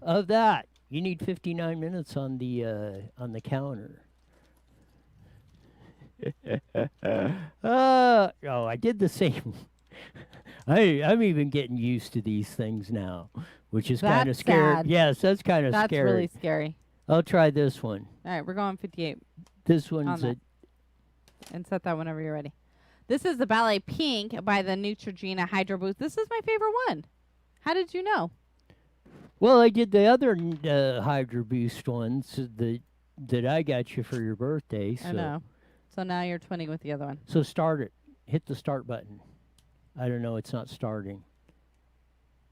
of that. You need 59 minutes on the counter. Oh, I did the same. I'm even getting used to these things now, which is kind of That's scary. sad. Yes, that's kind of That's scary. really scary. I'll try this one. All right, we're going 58 This on one's that. And set that whenever you're ready. This is the Ballet Pink by the Neutrogena Hydro Boost. This is my favorite one. How did you know? well, I did the other Hydro Boost ones that I got you for your birthday. So, I know. So now you're twinning with the other one. So start it. Hit the start button. I don't know. It's not starting.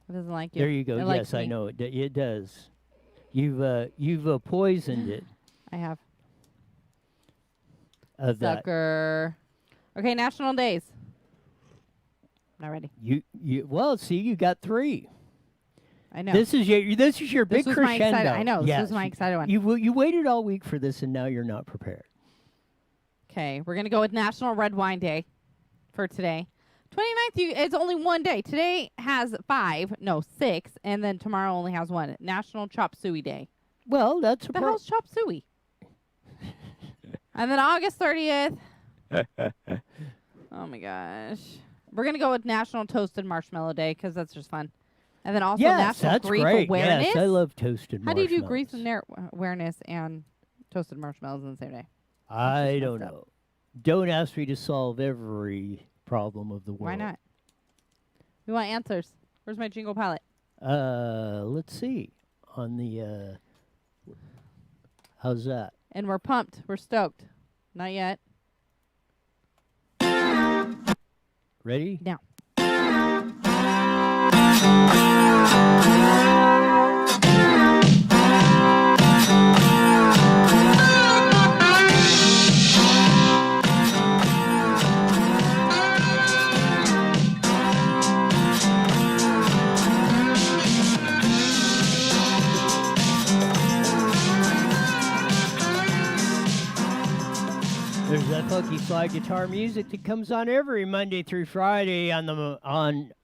It doesn't like you. There you go. It likes Yes, I me. know it. It does. You've poisoned it. I have. Of that. Sucker. Okay, national days. Not ready. You well, see, you got 3. I know. This is your This big was my crescendo. excited. I know. This Yes. was my excited one. You waited all week for this, and now you're not prepared. Okay, we're gonna go with National Red Wine Day for today. 29th, it's only one day. Today has 6, and then tomorrow only has 1. National Chop Suey Day. Well, that's a The hell's Chop Suey? And then August 30th. Oh my gosh. We're gonna go with National Toasted Marshmallow Day because that's just fun. And then also yes, National that's Grief great. Awareness. Yes, I love toasted How do you do marshmallows. grief awareness and toasted marshmallows on the same day? I just don't messed up. know. Don't ask me to solve every problem of the world. Why not? We want answers. Where's my jingle palette? Let's see. On the how's that? And we're pumped. We're stoked. Not yet. Ready? Now. There's that funky slide guitar music that comes on every Monday through Friday on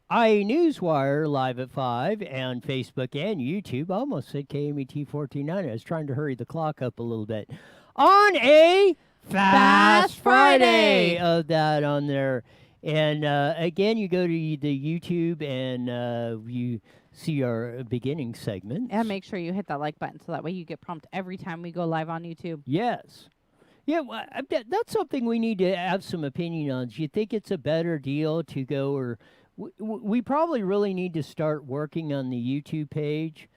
Newswire live at 5 and Facebook and YouTube. I almost said KMET 1490. I was trying to hurry the clock up a little bit. On a Fast Friday of that on there. And again, you go to the YouTube and you see our beginning segment. And make sure you hit that like button so that way you get prompted every time we go live on YouTube. Yes. Yeah, well, that's something we need to have some opinion on. Do you think it's a better deal to go, or we probably really need to start working on the YouTube page?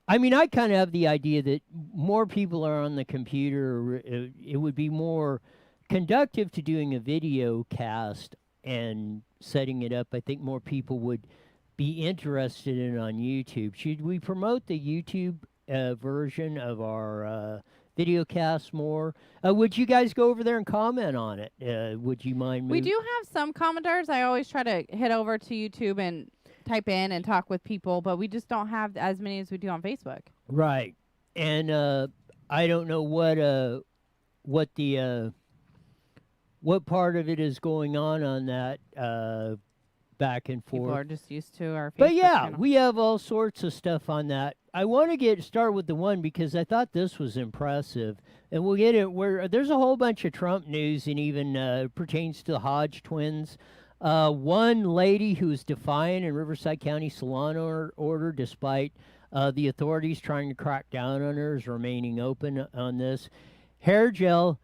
I mean, I kind of have the idea that more people are on the computer. It would be more conductive to doing a video cast and setting it up. I think more people would be interested in it on YouTube. Should we promote the YouTube version of our video cast more? Would you guys go over there and comment on it? Would you mind? We do have some commenters. I always try to head over to YouTube and type in and talk with people, but we just don't have as many as we do on Facebook. Right. And I don't know what the what part of it is going on that back and forth. People are just used to our Facebook But yeah, channel. we have all sorts of stuff on that. I want to start with the one because I thought this was impressive, and we'll get it. Where there's a whole bunch of Trump news, and even pertains to the Hodge twins. One lady who's defiant in Riverside County salon order, despite the authorities trying to crack down on her, is remaining open on this. Hair gel.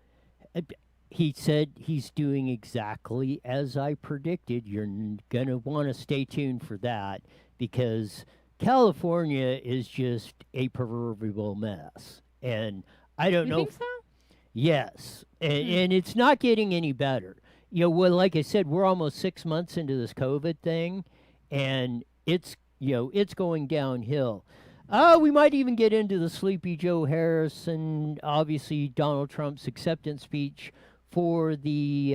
He said he's doing exactly as I predicted. You're going to want to stay tuned for that because California is just a proverbial mess. And I don't You know. think so? Yes. And it's not getting any better. You know, well, like I said, we're almost 6 months into this COVID thing, and it's going downhill. We might even get into the Sleepy Joe Harris and obviously Donald Trump's acceptance speech for the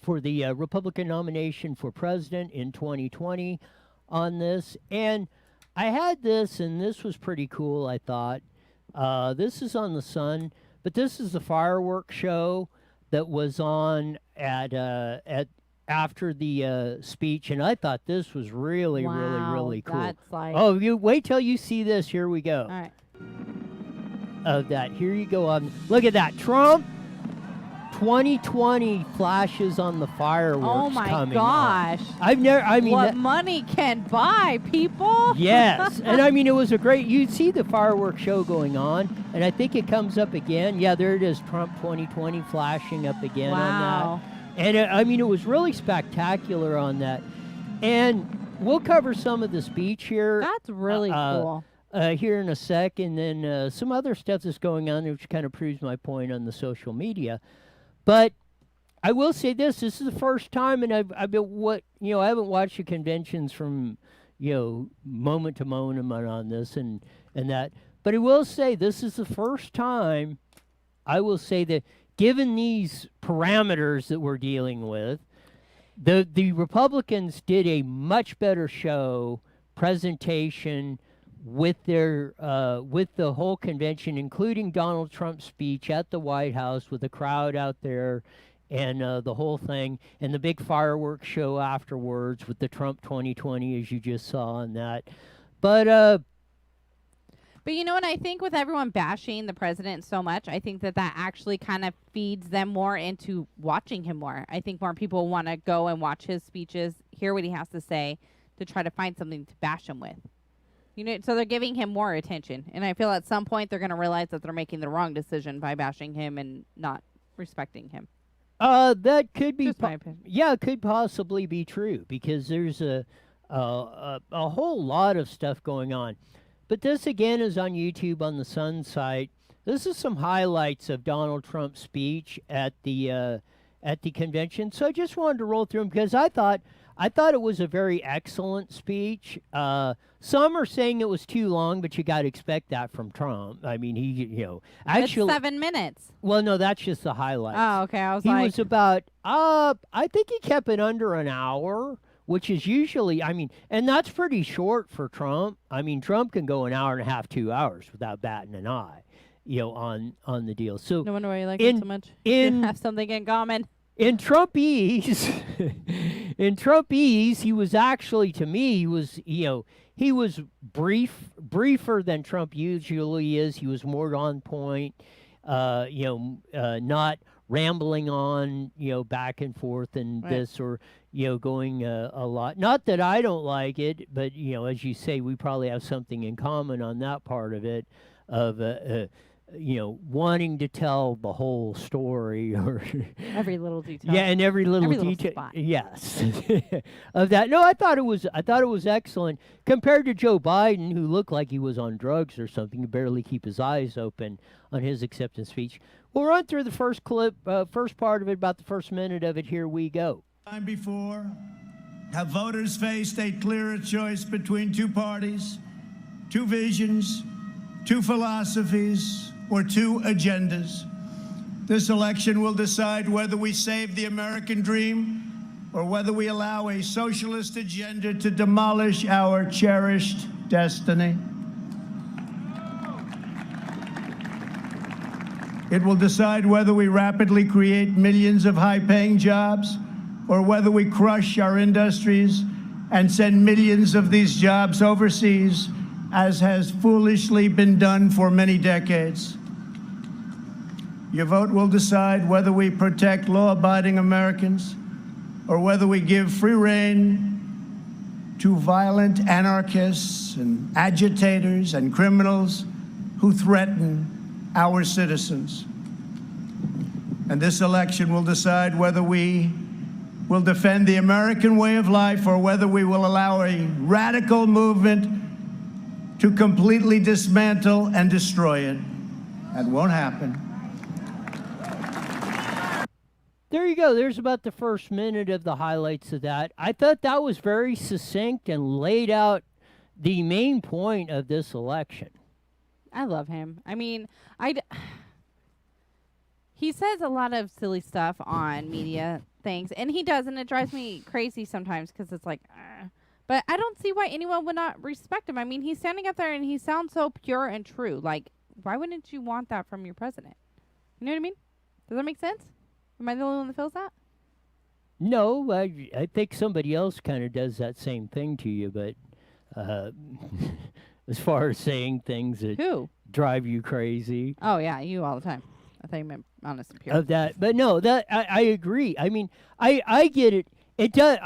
Republican nomination for president in 2020 on this. And I had this, and this was pretty cool, I thought. This is on the Sun, but this is the fireworks show that was on at after the speech, and I thought this was really, really, Wow, really cool. that's like- Oh, you wait till you see this. Here we go. All right. Of that. Here you go. Look at that. Trump 2020 flashes on the fireworks. Oh my coming gosh. up. I've never. I mean, What money can buy, people? yes, and I mean it was a great. You see the fireworks show going on, and I think it comes up again. Yeah, there it is. Trump 2020 flashing up again on Wow. that. And I mean, it was really spectacular on that. And we'll cover some of the speech here. That's really cool. Here in a sec, and then some other stuff that's going on, which kind of proves my point on the social media. But I will say this: this is the first time, and I've been I haven't watched the conventions from moment to moment on this and that. But I will say this is the first time I will say that, given these parameters that we're dealing with, the Republicans did a much better show presentation with their with the whole convention, including Donald Trump's speech at the White House with the crowd out there and the whole thing, and the big fireworks show afterwards with the Trump 2020, as you just saw on that. But you know what? I think with everyone bashing the president so much, I think that actually kind of feeds them more into watching him more. I think more people want to go and watch his speeches, hear what he has to say, to try to find something to bash him with. So they're giving him more attention. And I feel at some point they're going to realize that they're making the wrong decision by bashing him and not respecting him. that could be Just my opinion. yeah, it could possibly be true, because there's a whole lot of stuff going on. But this again is on YouTube on the Sun site. This is some highlights of Donald Trump's speech at the convention. So I just wanted to roll through them because I thought it was a very excellent speech. Some are saying it was too long, but you got to expect that from Trump. I mean, he actually It's 7 minutes. Well, no, that's just the highlights. Oh, okay. I was He like, was about I think he kept it under an hour, which is usually, I mean, and that's pretty short for Trump. I mean, Trump can go an hour and a half, 2 hours without batting an eye, on the deal. So no wonder why you like him so much. You have something in common. in Trumpese, he was actually, to me, he was briefer than Trump usually is. He was more on point, not rambling on, back and forth and Right. this or, going a lot. Not that I don't like it, but, as you say, we probably have something in common on that part of it, of, wanting to tell the whole story or Every little detail. yeah, and every little Every little detail. spot. Yes, of that. No, I thought it was excellent compared to Joe Biden, who looked like he was on drugs or something. He barely keep his eyes open on his acceptance speech. We'll run through the first clip, first part of it, about the first minute of it. Here we go. Time before, have voters faced a clearer choice between two parties, two visions, two philosophies, or two agendas? This election will decide whether we save the American dream or whether we allow a socialist agenda to demolish our cherished destiny. It will decide whether we rapidly create millions of high-paying jobs or whether we crush our industries and send millions of these jobs overseas, as has foolishly been done for many decades. Your vote will decide whether we protect law-abiding Americans or whether we give free rein to violent anarchists and agitators and criminals who threaten our citizens. And this election will decide whether we will defend the American way of life or whether we will allow a radical movement to completely dismantle and destroy it. That won't happen. There you go. There's about the first minute of the highlights of that. I thought that was very succinct and laid out the main point of this election. I love him. I mean, he says a lot of silly stuff on media things, and he does, and it drives me crazy sometimes because it's like, but I don't see why anyone would not respect him. I mean, he's standing up there and he sounds so pure and true. Like, why wouldn't you want that from your president? You know what I mean? Does that make sense? Am I the only one that feels that? No, I think somebody else kind of does that same thing to you, but uh, as far as saying things that Who? drive you crazy Oh yeah, you all the time. I thought you meant honest and pure. of that, but no, that I agree. I mean, I get it. It does.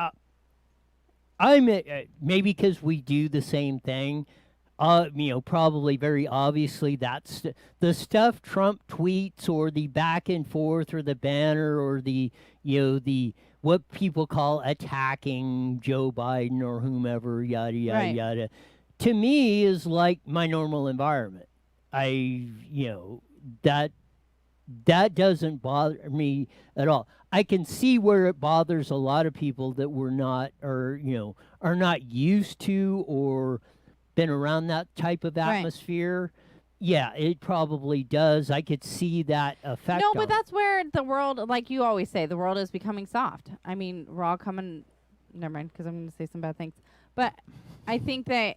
Maybe because we do the same thing. Probably very obviously that's the stuff Trump tweets or the back and forth or the banner or the what people call attacking Joe Biden or whomever, yada yada Right. yada. To me, is like my normal environment. That that doesn't bother me at all. I can see where it bothers a lot of people that were not or are not used to or been around that type of Right. atmosphere. Yeah, it probably does. I could see that effect. No, on but it. that's where the world, like you always say, the world is becoming soft. I mean, we're all coming. Never mind, because I'm going to say some bad things. But I think that,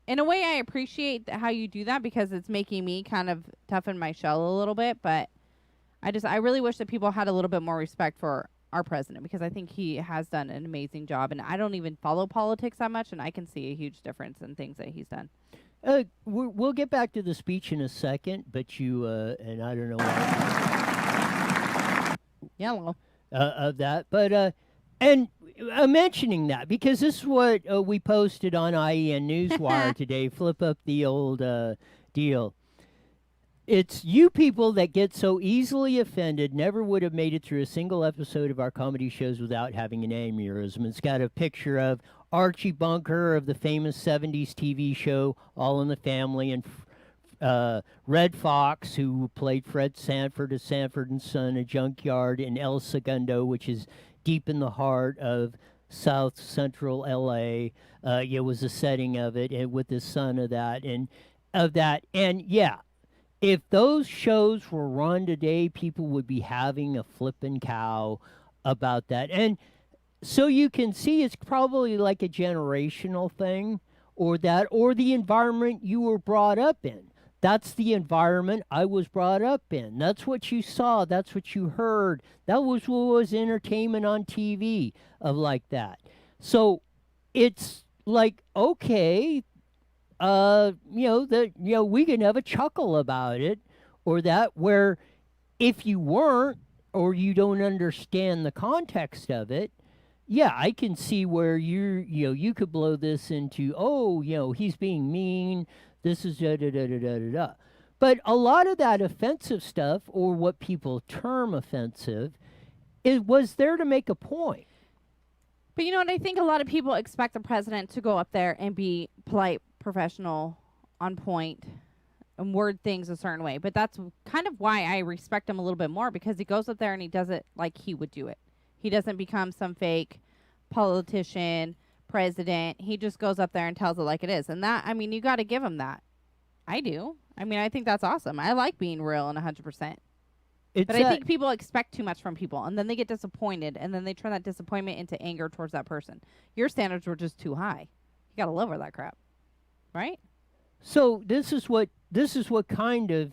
in a way, I appreciate how you do that because it's making me kind of toughen my shell a little bit. But I really wish that people had a little bit more respect for our president because I think he has done an amazing job. And I don't even follow politics that much, and I can see a huge difference in things that he's done. We'll get back to the speech in a second, but you and I don't know what Yellow. of that, but and mentioning that because this is what we posted on IEN Newswire today. Flip up the old deal. It's you people that get so easily offended never would have made it through a single episode of our comedy shows without having an aneurysm. It's got a picture of Archie Bunker of the famous 70s TV show All in the Family and Red Fox, who played Fred Sanford of Sanford and Son, a junkyard in El Segundo, which is deep in the heart of South Central LA. It was the setting of it, and with the son of that, and yeah, if those shows were run today, people would be having a flippin' cow about that. And so you can see it's probably like a generational thing or the environment you were brought up in. That's the environment I was brought up in. That's what you saw. That's what you heard. That was what was entertainment on TV of like that. So it's like, okay, we can have a chuckle about it or that where if you weren't or you don't understand the context of it, yeah, I can see where you could blow this into, he's being mean. This is da da da da da da da. But a lot of that offensive stuff, or what people term offensive, it was there to make a point. But you know what? I think a lot of people expect the president to go up there and be polite, professional, on point, and word things a certain way. But that's kind of why I respect him a little bit more because he goes up there and he does it like he would do it. He doesn't become some fake politician, president. He just goes up there and tells it like it is. And that, I mean, you got to give him that. I do. I mean, I think that's awesome. I like being real and 100%. But I think people expect too much from people, and then they get disappointed, and then they turn that disappointment into anger towards that person. Your standards were just too high. You got to lower that crap, right? So this is what kind of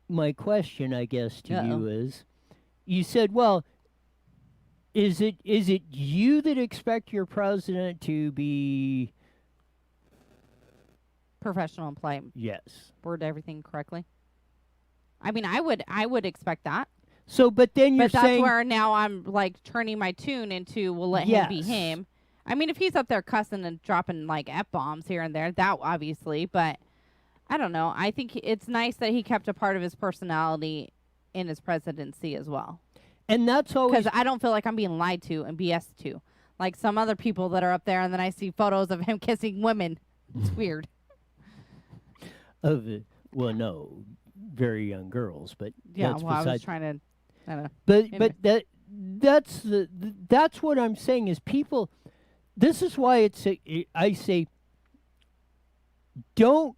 my question, I guess, to you is. You said, well, is it you that expect your president to be professional and polite? Yes. Word everything correctly. I mean, I would expect that. So, but then you're but that's saying where now I'm like turning my tune into we'll let him be him. I mean, if he's up there cussing and dropping like F-bombs here and there, that obviously, but I don't know. I think it's nice that he kept a part of his personality in his presidency as well. And that's always because I don't feel like I'm being lied to and BS to, like some other people that are up there, and then I see photos of him kissing women. It's weird. Of it, well, no, very young girls, but yeah. that's Well, I was besides, trying to. I don't know. but Anyway. but that's what I'm saying is people. This is why I say don't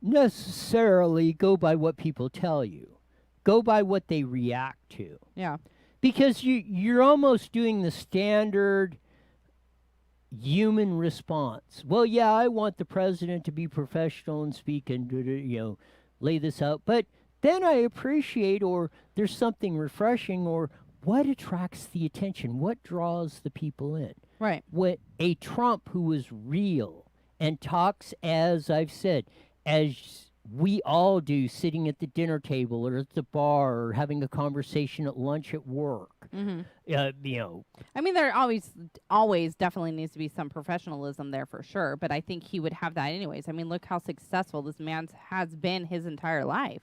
necessarily go by what people tell you. Go by what they react to. Yeah. Because you're almost doing the standard human response. Well, yeah, I want the president to be professional and speak and lay this out. But then I appreciate, or there's something refreshing, or what attracts the attention? What draws the people in? Right. What a Trump who is real and talks, as I've said, as we all do, sitting at the dinner table or at the bar or having a conversation at lunch at work. You know, I mean, there always definitely needs to be some professionalism there for sure, but I think he would have that anyways. I mean, look how successful this man has been his entire life.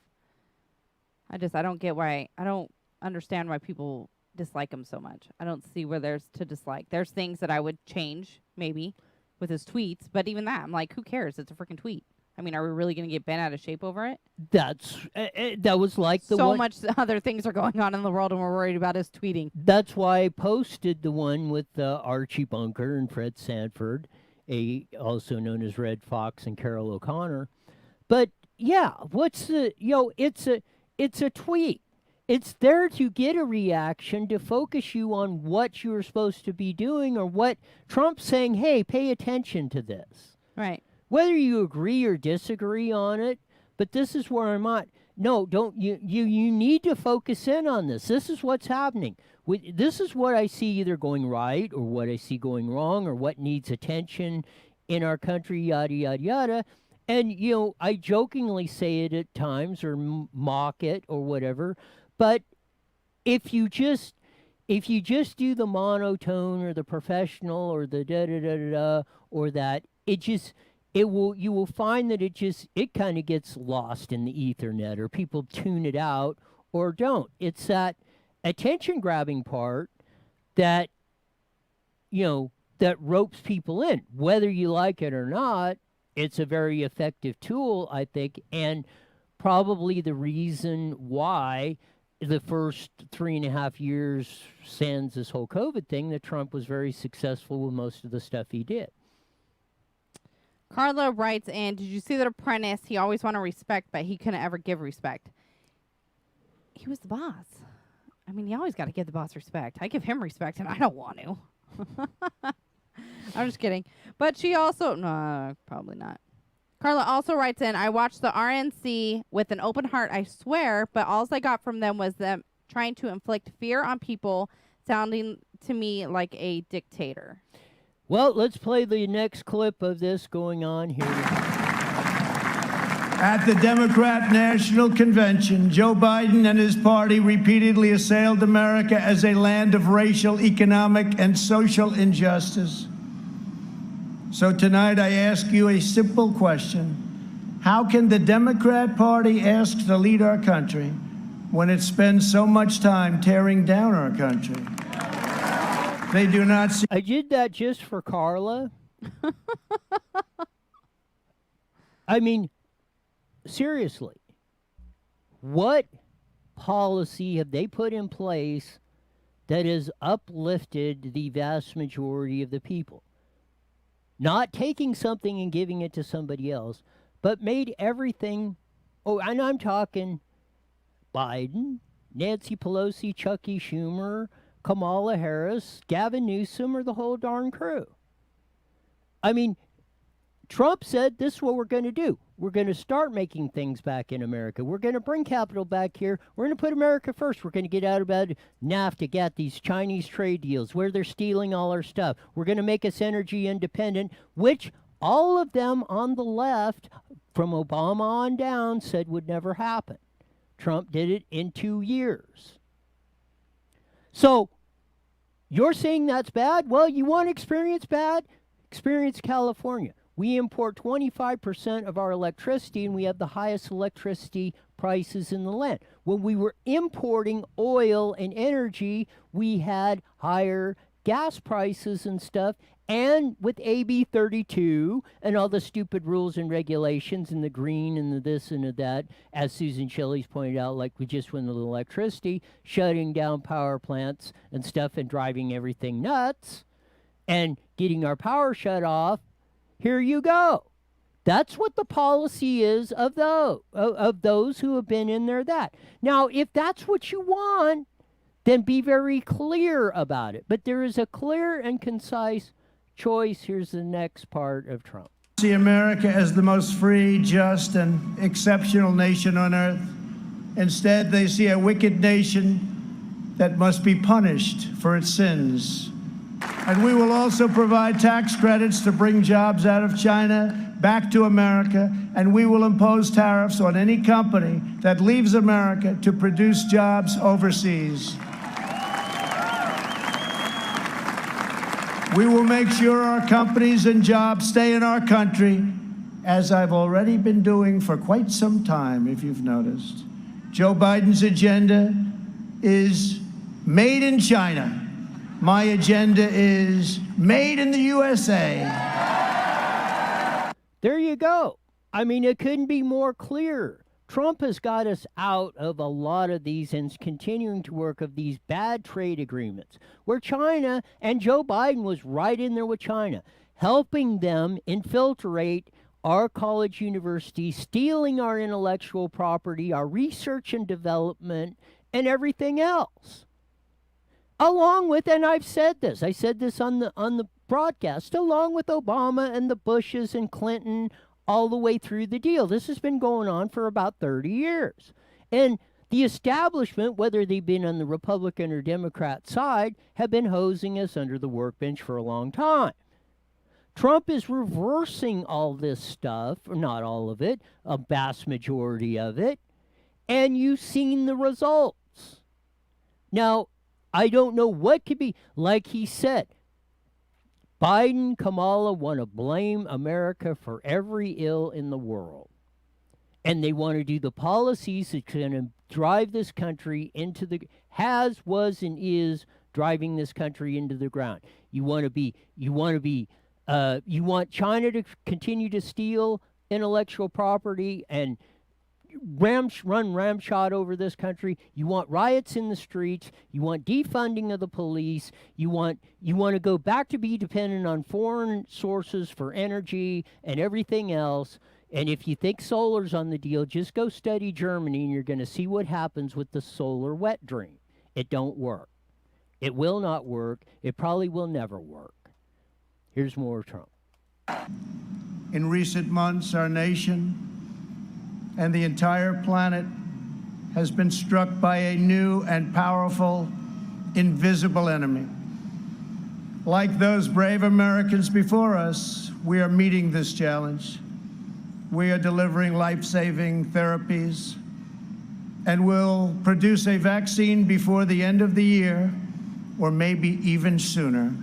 I don't understand why people dislike him so much. I don't see where there's to dislike. There's things that I would change maybe with his tweets, but even that, I'm like, who cares? It's a freaking tweet. I mean, are we really going to get bent out of shape over it? that was like the so one. much other things are going on in the world, and we're worried about his tweeting. That's why I posted the one with Archie Bunker and Fred Sanford, also known as Red Fox and Carol O'Connor. But yeah, it's a tweet. It's there to get a reaction, to focus you on what you're supposed to be doing, or what Trump's saying, hey, pay attention to this. Right. Whether you agree or disagree on it, but this is where I'm at. No, don't you need to focus in on this. This is what's happening. This is what I see either going right or what I see going wrong or what needs attention in our country, yada, yada, yada. And, I jokingly say it at times or mock it or whatever. But if you just do the monotone or the professional or the da-da-da-da-da or that, you will find that it kind of gets lost in the Ethernet, or people tune it out or don't. It's that attention grabbing part that that ropes people in. Whether you like it or not, it's a very effective tool, I think, and probably the reason why the first 3.5 years, sans this whole COVID thing, that Trump was very successful with most of the stuff he did. Carla writes in, did you see that Apprentice? He always wanted respect, but he couldn't ever give respect. He was the boss. I mean, you always got to give the boss respect. I give him respect, and I don't want to. I'm just kidding. But she also, no, probably not. Carla also writes in, I watched the RNC with an open heart, I swear, but all I got from them was them trying to inflict fear on people, sounding to me like a dictator. Well, let's play the next clip of this going on here. At the Democrat National Convention, Joe Biden and his party repeatedly assailed America as a land of racial, economic, and social injustice. So tonight I ask you a simple question. How can the Democrat Party ask to lead our country when it spends so much time tearing down our country? They do not see. I did that just for Carla. I mean, seriously, what policy have they put in place that has uplifted the vast majority of the people? Not taking something and giving it to somebody else, but made everything. Oh, and I'm talking Biden, Nancy Pelosi, Chucky Schumer, Kamala Harris, Gavin Newsom, or the whole darn crew. I mean, Trump said this is what we're going to do. We're going to start making things back in America. We're going to bring capital back here. We're going to put America first. We're going to get out about NAFTA, get these Chinese trade deals where they're stealing all our stuff. We're going to make us energy independent, which all of them on the left, from Obama on down, said would never happen. Trump did it in 2 years. So, you're saying that's bad? Well, you want to experience bad? Experience California. We import 25% of our electricity, and we have the highest electricity prices in the land. When we were importing oil and energy, we had higher gas prices and stuff. And with AB 32 and all the stupid rules and regulations and the green and the this and the that, as Susan Shelley's pointed out, like we just went with electricity, shutting down power plants and stuff and driving everything nuts and getting our power shut off, here you go. That's what the policy is of those who have been in there that. Now, if that's what you want, then be very clear about it. But there is a clear and concise choice. Here's the next part of Trump. See America as the most free, just, and exceptional nation on earth. Instead, they see a wicked nation that must be punished for its sins. And we will also provide tax credits to bring jobs out of China back to America, and we will impose tariffs on any company that leaves America to produce jobs overseas. We will make sure our companies and jobs stay in our country, as I've already been doing for quite some time, if you've noticed. Joe Biden's agenda is made in China. My agenda is made in the USA. There you go. I mean, it couldn't be more clear. Trump has got us out of a lot of these and is continuing to work of these bad trade agreements where China, and Joe Biden was right in there with China, helping them infiltrate our college universities, stealing our intellectual property, our research and development, and everything else. Along with, and I've said this, I said this on the broadcast, along with Obama and the Bushes and Clinton all the way through the deal. This has been going on for about 30 years. And the establishment, whether they've been on the Republican or Democrat side, have been hosing us under the workbench for a long time. Trump is reversing all this stuff, or not all of it, a vast majority of it, and you've seen the results. Now, I don't know what could be, like he said, Biden, Kamala want to blame America for every ill in the world. And they want to do the policies that's going to drive this country into the, was, and is driving this country into the ground. You want China to continue to steal intellectual property and run ramshot over this country. You want riots in the streets. You want defunding of the police. You want to go back to be dependent on foreign sources for energy and everything else. And if you think solar's on the deal, just go study Germany and you're going to see what happens with the solar wet dream. It don't work. It will not work. It probably will never work. Here's more of Trump. In recent months, our nation and the entire planet has been struck by a new and powerful, invisible enemy. Like those brave Americans before us, we are meeting this challenge. We are delivering life-saving therapies and will produce a vaccine before the end of the year, or maybe even sooner.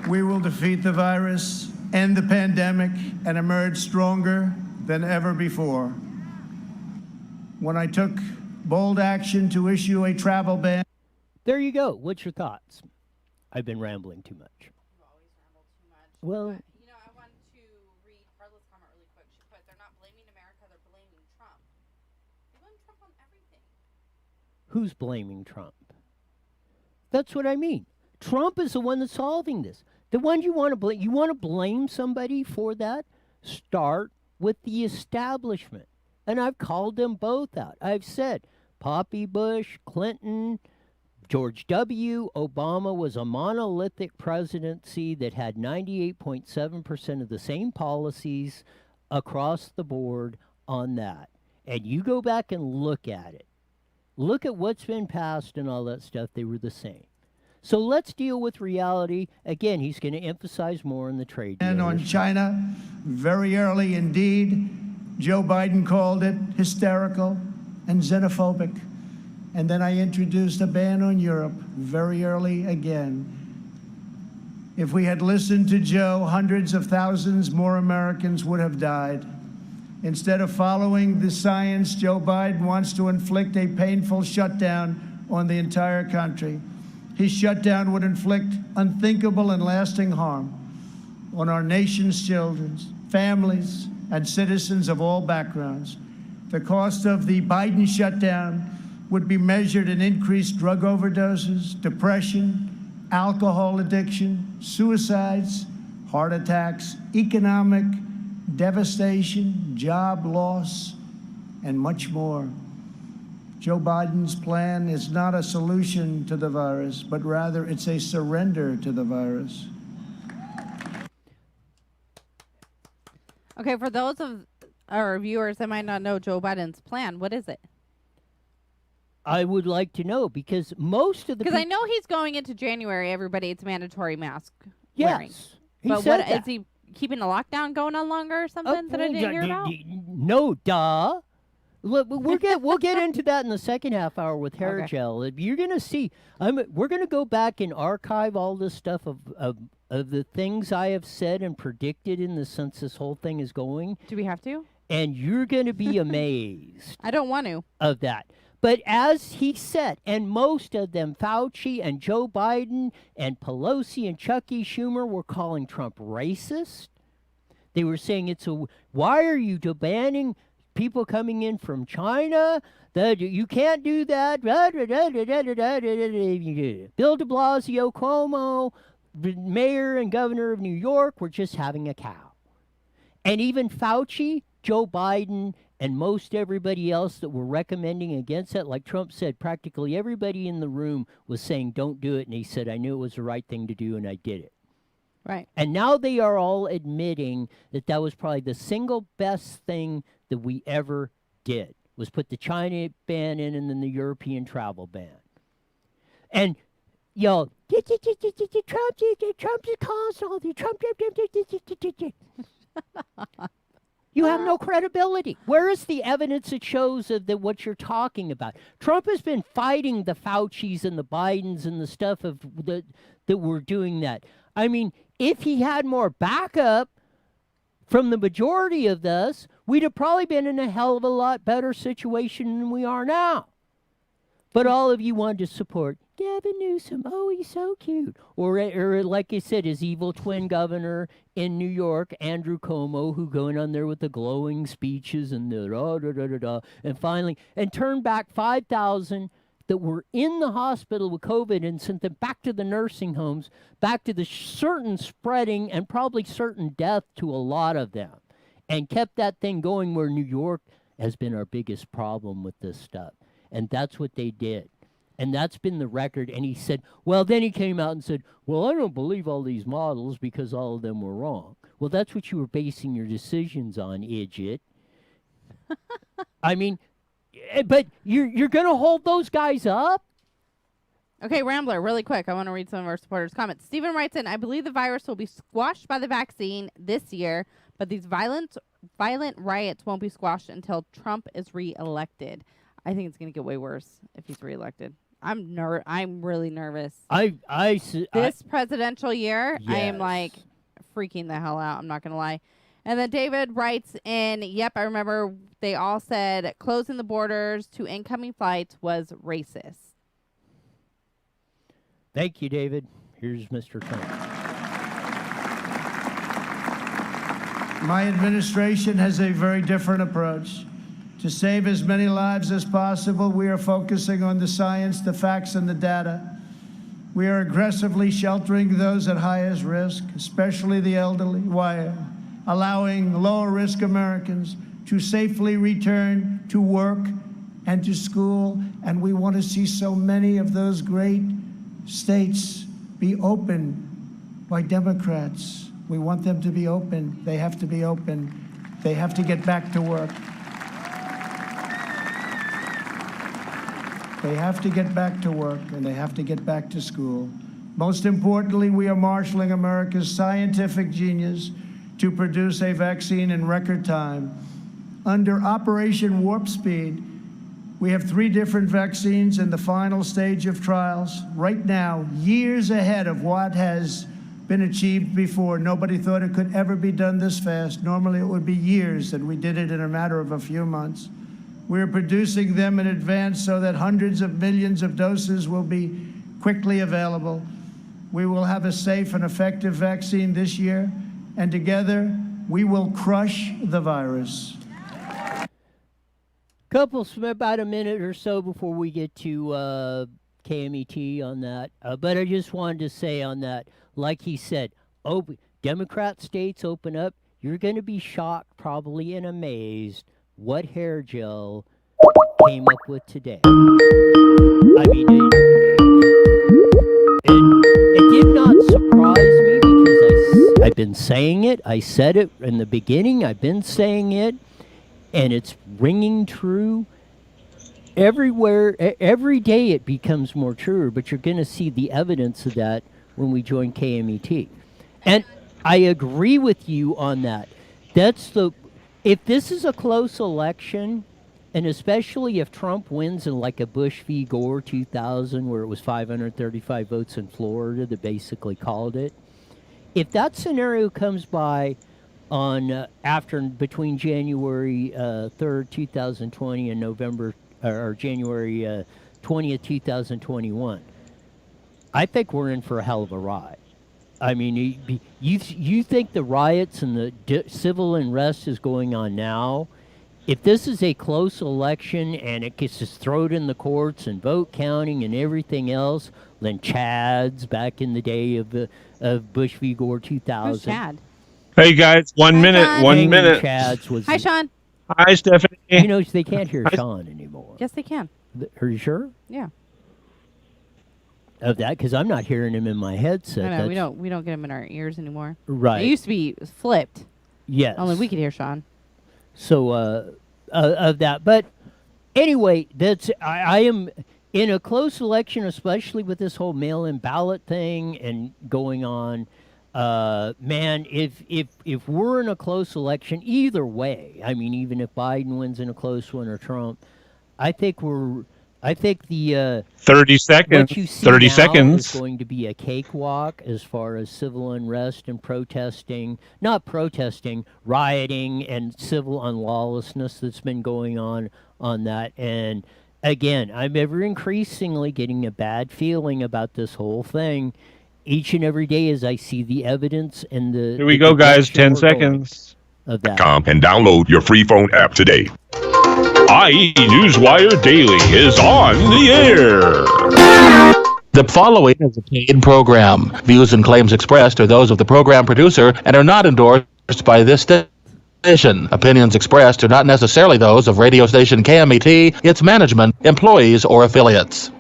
We will defeat the virus, end the pandemic, and emerge stronger than ever before. When I took bold action to issue a travel ban. There you go. What's your thoughts? I've been rambling too much. You always ramble too much. Well, But, I wanted to read Carla's comment really quick. She put, they're not blaming America, they're blaming Trump. They blame Trump on everything. who's blaming Trump? That's what I mean. Trump is the one that's solving this. The one you want to blame somebody for that? Start with the establishment. And I've called them both out. I've said Poppy Bush, Clinton, George W. Obama was a monolithic presidency that had 98.7% of the same policies across the board on that. And you go back and look at it. Look at what's been passed and all that stuff. They were the same. So let's deal with reality. Again, he's going to emphasize more on the trade deal. And on China, very early indeed, Joe Biden called it hysterical and xenophobic. And then I introduced a ban on Europe very early again. If we had listened to Joe, hundreds of thousands more Americans would have died. Instead of following the science, Joe Biden wants to inflict a painful shutdown on the entire country. His shutdown would inflict unthinkable and lasting harm on our nation's children, families, and citizens of all backgrounds. The cost of the Biden shutdown would be measured in increased drug overdoses, depression, alcohol addiction, suicides, heart attacks, economic devastation, job loss, and much more. Joe Biden's plan is not a solution to the virus, but rather it's a surrender to the virus. Okay, for those of our viewers that might not know Joe Biden's plan. What is it? I would like to know because most of the Because I know he's going into January. Everybody, it's mandatory mask yes, wearing. he But said what that. is he keeping the lockdown going on longer or something that I didn't hear about? No, duh. Look, we'll get into that in the second half hour with hair Okay. gel. You're gonna see. We're gonna go back and archive all this stuff of the things I have said and predicted in the sense this whole thing is going, Do we have to? and you're gonna be amazed I don't want to. of that. But as he said, and most of them, Fauci and Joe Biden and Pelosi and Chucky Schumer were calling Trump racist. They were saying why are you banning people coming in from China? That you can't do that. Bill de Blasio, Cuomo, the mayor and governor of New York were just having a cow. And even Fauci, Joe Biden, and most everybody else that were recommending against it, like Trump said, practically everybody in the room was saying, don't do it. And he said, I knew it was the right thing to do, and I did it. Right. And now they are all admitting that that was probably the single best thing that we ever did, was put the China ban in and then the European travel ban. And, Trump just caused all the Trump. You have no credibility. Where is the evidence that shows that what you're talking about? Trump has been fighting the Faucis and the Bidens and the stuff that were doing that. I mean, if he had more backup from the majority of us, we'd have probably been in a hell of a lot better situation than we are now. But all of you wanted to support Gavin Newsom. Oh, he's so cute. Or like I said, his evil twin governor in New York, Andrew Cuomo, who going on there with the glowing speeches and the da-da-da-da-da. And finally, and turned back 5,000 that were in the hospital with COVID and sent them back to the nursing homes, back to the certain spreading and probably certain death to a lot of them. And kept that thing going where New York has been our biggest problem with this stuff. And that's what they did. And that's been the record. And he said, well, then he came out and said, well, I don't believe all these models because all of them were wrong. Well, that's what you were basing your decisions on, idiot. I mean, but you're going to hold those guys up? Okay, Rambler, really quick. I want to read some of our supporters' comments. Stephen writes in, I believe the virus will be squashed by the vaccine this year, but these violent riots won't be squashed until Trump is reelected. I think it's going to get way worse if he's reelected. I'm really nervous. This presidential year, I am Yes. like freaking the hell out. I'm not going to lie. And then David writes in, yep, I remember they all said closing the borders to incoming flights was racist. Thank you, David. Here's Mr. Trump. My administration has a very different approach. To save as many lives as possible, we are focusing on the science, the facts, and the data. We are aggressively sheltering those at highest risk, especially the elderly, while allowing lower-risk Americans to safely return to work and to school. And we want to see so many of those great states be open by Democrats. We want them to be open. They have to be open. They have to get back to work. They have to get back to work, and they have to get back to school. Most importantly, we are marshaling America's scientific genius to produce a vaccine in record time. Under Operation Warp Speed, we have 3 different vaccines in the final stage of trials. Right now, years ahead of what has been achieved before. Nobody thought it could ever be done this fast. Normally, it would be years, and we did it in a matter of a few months. We're producing them in advance so that hundreds of millions of doses will be quickly available. We will have a safe and effective vaccine this year, and together we will crush the virus. About a minute or so before we get to KMET on that. But I just wanted to say on that, like he said, Democrat states open up, you're going to be shocked probably and amazed what hair gel came up with today. I mean, it did not surprise me because I've been saying it. I said it in the beginning. I've been saying it. and it's ringing true everywhere. Every day it becomes more truer, but you're going to see the evidence of that when we join KMET. And I agree with you on that. If this is a close election, and especially if Trump wins in like a Bush v. Gore 2000, where it was 535 votes in Florida that basically called it, if that scenario comes by on between January 3rd, 2020 and November or January 20th, 2021, I think we're in for a hell of a ride. I mean, you think the riots and the civil unrest is going on now? If this is a close election and it gets just thrown in the courts and vote counting and everything else, then Chad's back in the day of Bush v. Gore 2000. Who's Chad? Hey guys, 1 minute, Sean. 1 minute. Chad's was Hi, Sean. Hi, Stephanie. You know, they can't hear Sean anymore. Yes, they can. Are you sure Yeah. of that? Because I'm not hearing him in my headset. I know, we don't get them in our ears anymore. Right. It used to be flipped. Yes. Only we could hear Sean. So of that, but anyway, I am in a close election, especially with this whole mail-in ballot thing and going on. Man, if we're in a close election, either way, I mean, even if Biden wins in a close one or Trump, I think the 30 seconds. what you see 30 now seconds. is going to be a cakewalk as far as civil unrest and protesting, not protesting, rioting and civil unlawlessness that's been going on that. And again, I'm ever increasingly getting a bad feeling about this whole thing each and every day as I see the evidence and the. Here we go, guys. 10 direction we're going seconds. of that. And download your free phone app today. IE Newswire Daily is on the air. The following is a paid program. Views and claims expressed are those of the program producer and are not endorsed by this station. Opinions expressed are not necessarily those of radio station KMET, its management, employees, or affiliates.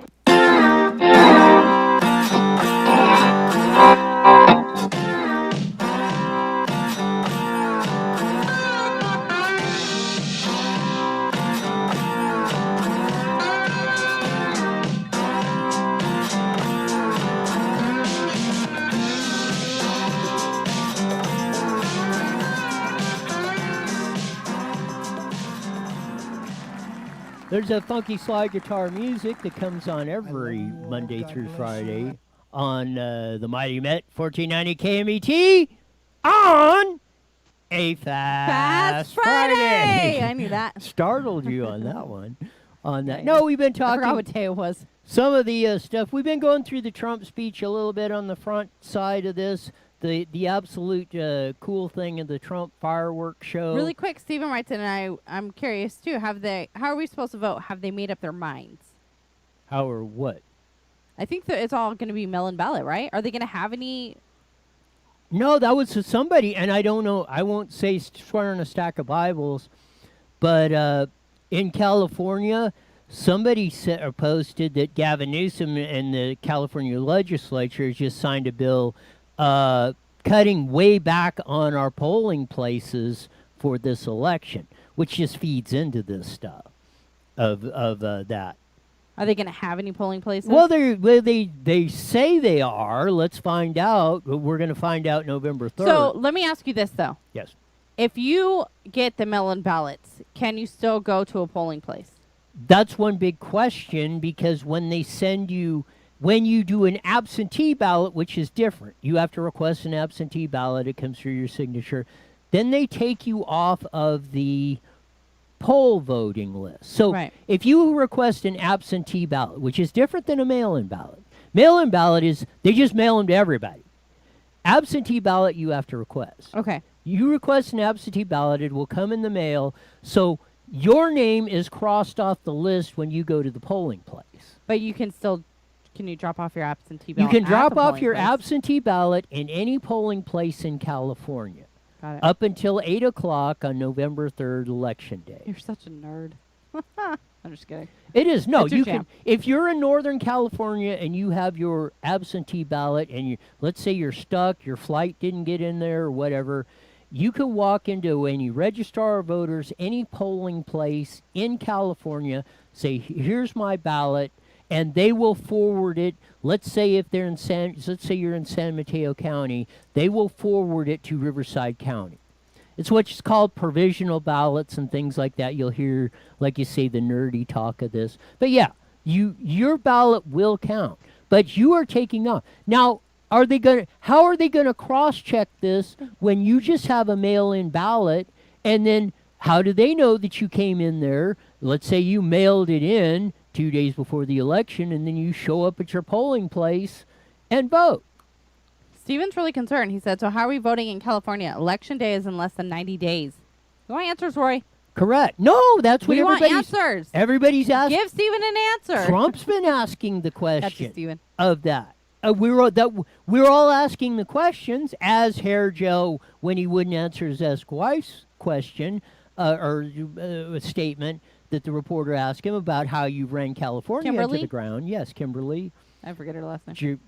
There's a funky slide guitar music that comes on every Monday through Friday on the Mighty Met 1490 KMET on a Fast Friday. I knew that. Startled you on that one. On that. No, we've been I forgot talking what day it was. some of the stuff. We've been going through the Trump speech a little bit on the front side of this. The absolute cool thing of the Trump fireworks show. Really quick, Stephen writes in, and I'm curious too. How are we supposed to vote? Have they made up their minds? How or what? I think that it's all going to be mail-in ballot, right? Are they going to have any? No, that was somebody, and I don't know. I won't say swear on a stack of Bibles, but in California, somebody posted that Gavin Newsom and the California legislature has just signed a bill cutting way back on our polling places for this election, which just feeds into this stuff of that. Are they going to have any polling places? Well, they say they are. Let's find out. We're going to find out November 3rd. So let me ask you this, though. Yes. If you get the mail-in ballots, can you still go to a polling place? That's one big question, because when they send you, when you do an absentee ballot, which is different, you have to request an absentee ballot. It comes through your signature. Then they take you off of the poll voting list. So Right. if you request an absentee ballot, which is different than a mail-in ballot, mail-in ballot is they just mail them to everybody. Absentee ballot you have to request. Okay. You request an absentee ballot, it will come in the mail. So your name is crossed off the list when you go to the polling place. But you can still, can you drop off your absentee You ballot? can at drop the off polling your place? absentee ballot in any polling place in California Got it. up until 8 o'clock on November 3rd, Election Day. You're such a nerd. I'm just kidding. It is. No, That's your you jam. can. If you're in Northern California and you have your absentee ballot and let's say you're stuck, your flight didn't get in there or whatever, you can walk into any registrar of voters, any polling place in California, say, here's my ballot, and they will forward it. Let's say if they're in let's say you're in San Mateo County, they will forward it to Riverside County. It's what's called provisional ballots and things like that. You'll hear, like you say, the nerdy talk of this. But yeah, your ballot will count, but you are taking off. Now, how are they going to cross-check this when you just have a mail-in ballot, and then how do they know that you came in there? Let's say you mailed it in 2 days before the election, and then you show up at your polling place and vote. Steven's really concerned. He said, so how are we voting in California? Election day is in less than 90 days. You want answers, Roy? Correct. No, that's what we want everybody's... answers. Everybody's asking. Give Steven an answer. Trump's been asking the Gotcha, question Steven. of that. We're all asking the questions, as Hair Joe, when he wouldn't answer his ex-wife's question or statement that the reporter asked him about how you ran California into Kimberly? the ground. Yes, Kimberly I forget her last name.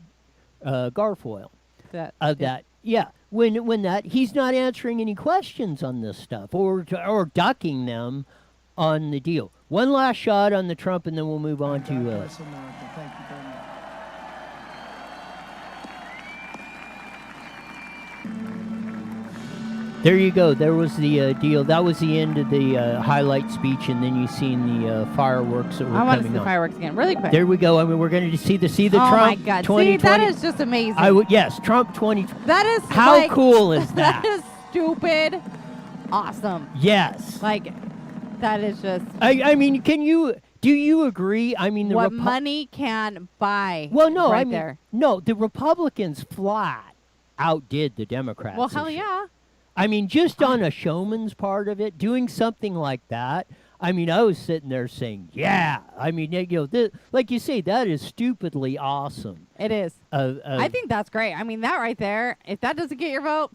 Garfoyle. That. That. Yeah. When that he's not answering any questions on this stuff or ducking them on the deal. One last shot on the Trump, and then we'll move on to. God bless America. Thank you very much. There you go. There was the deal. That was the end of the highlight speech, and then you seen the fireworks that were I want to see coming the on. fireworks again, really quick. There we go. I mean, we're going to see the oh Trump my God! 2020. See, that is just amazing. Yes, Trump 20. That is How like, cool is that? That is stupid. Awesome. Yes. Like, that is just I mean, do you agree? I mean, what money can buy. Well, no, right I mean, there. no, the Republicans flat outdid the Democrats. Well, this hell year. yeah. I mean, just on a showman's part of it, doing something like that. I mean, I was sitting there saying, yeah. I mean, like you say, that is stupidly awesome. It is. I think that's great. I mean, that right there, if that doesn't get your vote,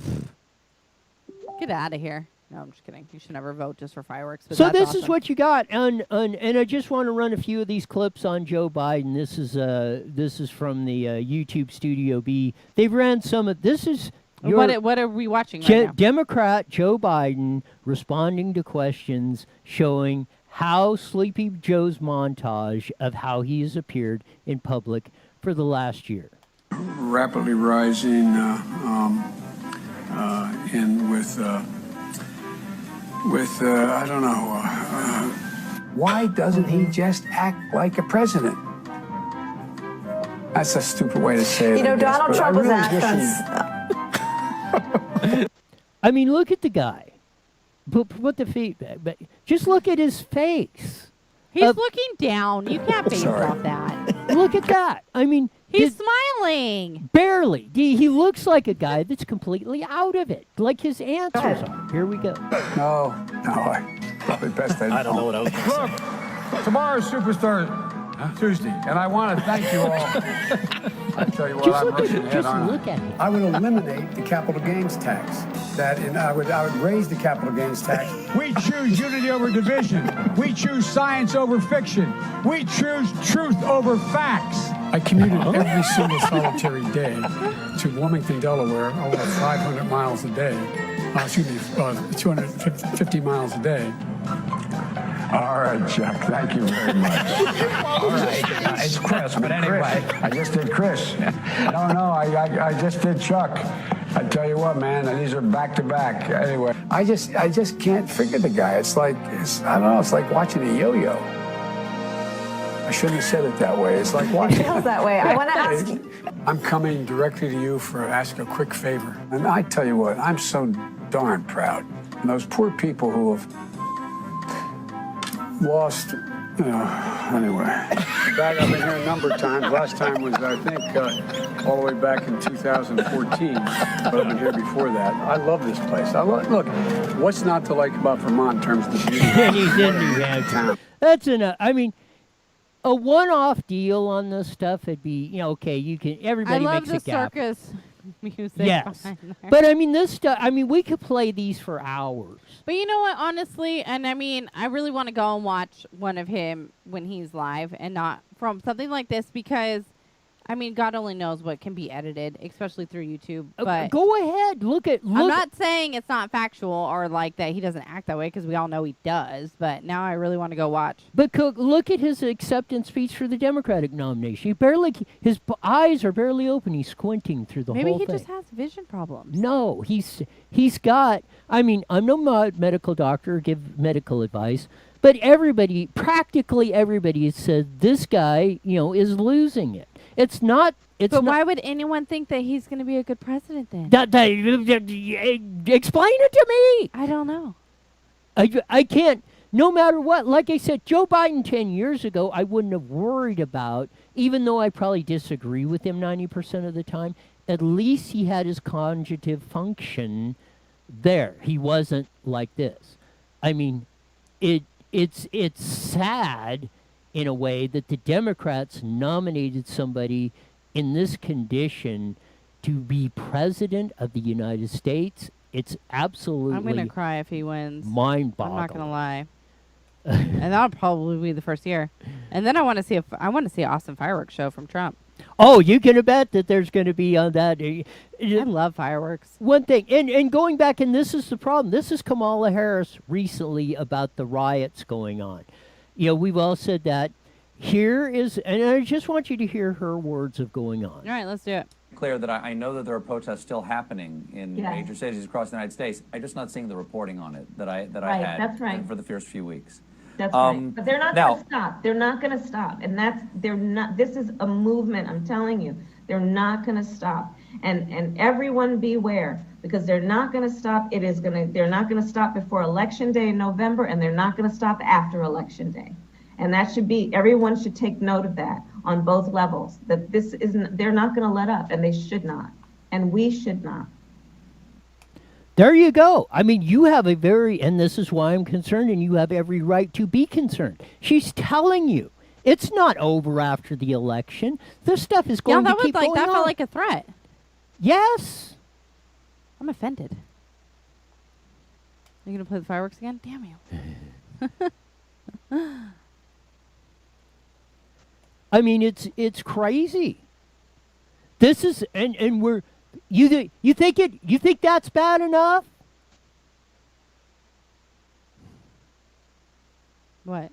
get out of here. No, I'm just kidding. You should never vote just for fireworks. But So that's this awesome. is what you got, and I just want to run a few of these clips on Joe Biden. This is from the YouTube Studio B. They've ran some of this is. What are we watching right now? Democrat Joe Biden responding to questions showing how Sleepy Joe's montage of how he has appeared in public for the last year. Rapidly rising in with I don't know. Why doesn't he just act like a president? That's a stupid way to say it. You know, I guess, Donald but Trump I was really asked wish I mean, look at the guy. Put the feet back. But just look at his face. He's looking down. You can't base off that. Look at that. I mean, He's smiling. barely. He looks like a guy that's completely out of it, like his answers are. Here we go. No, probably best I don't know what I was. Look, tomorrow's Superstar Tuesday, and I want to thank you all. I tell you what, Just I'm look rushing at ahead, just aren't I? look at it. I would eliminate the capital gains tax. I would raise the capital gains tax. We choose unity over division. We choose science over fiction. We choose truth over facts. I commuted every single solitary day to Wilmington, Delaware, over 500 miles a day. 250 miles a day. All right, Chuck. Thank you very much. All right. It's Chris, but anyway. I just did Chris. No, I just did Chuck. I tell you what, man, these are back to back. Anyway, I just can't figure the guy. I don't know. It's like watching a yo-yo. I shouldn't have said it that way. It's like watching. It feels that way. I want to ask you. I'm coming directly to you for ask a quick favor. And I tell you what, I'm so darn proud. And those poor people who have lost, anyway. Back, I've been here a number of times. Last time was, I think, all the way back in 2014. But I've been here before that. I love this place. Look, what's not to like about Vermont in terms of the beauty? And he's in New Hampshire. That's enough. I mean, a one-off deal on this stuff would be, okay, you can, everybody I love makes the a gap. circus music. Yes. behind there. But I mean, this stuff, we could play these for hours. But you know what, honestly, and I mean, I really want to go and watch one of him when he's live and not from something like this because I mean, God only knows what can be edited, especially through YouTube. But Go ahead. I'm not saying it's not factual or like that he doesn't act that way, because we all know he does. But now I really want to go watch. But Cook, look at his acceptance speech for the Democratic nomination. His eyes are barely open. He's squinting through the Maybe whole he thing. just has vision problems. No, he's got. I mean, I'm no medical doctor, give medical advice, but practically everybody has said this guy, is losing it. It's not. But why would anyone think that he's going to be a good president then? Explain it to me. I don't know. I can't. No matter what, like I said, Joe Biden 10 years ago, I wouldn't have worried about, even though I probably disagree with him 90% of the time. At least he had his conjugative function there. He wasn't like this. I mean, it's sad in a way that the Democrats nominated somebody in this condition to be president of the United States. It's absolutely I'm going to cry if he wins. mind-boggling. I'm not going to lie. And that'll probably be the first year. And then I want to see an awesome fireworks show from Trump. Oh, you can bet that there's going to be on that. I love fireworks. One thing, and going back, and this is the problem. This is Kamala Harris recently about the riots going on. We've all said that. And I just want you to hear her words of going on. All right, let's do it. Clear that I know that there are protests still happening in major cities across the United States. I'm just not seeing the reporting on it that I had that's right. for the first few weeks. That's right. But they're not going to stop. They're not going to stop. And they're not. This is a movement. I'm telling you, they're not going to stop. And everyone beware, because they're not going to stop. They're not going to stop before Election Day in November, and they're not going to stop after Election Day. And everyone should take note of that on both levels, that they're not going to let up, and they should not. And we should not. There you go. I mean, you have and this is why I'm concerned, and you have every right to be concerned. She's telling you it's not over after the election. This stuff is going to keep going on. That felt like a threat. Yes. I'm offended. Are you going to play the fireworks again? Damn you. I mean, it's crazy. This is and we're you think that's bad enough? What?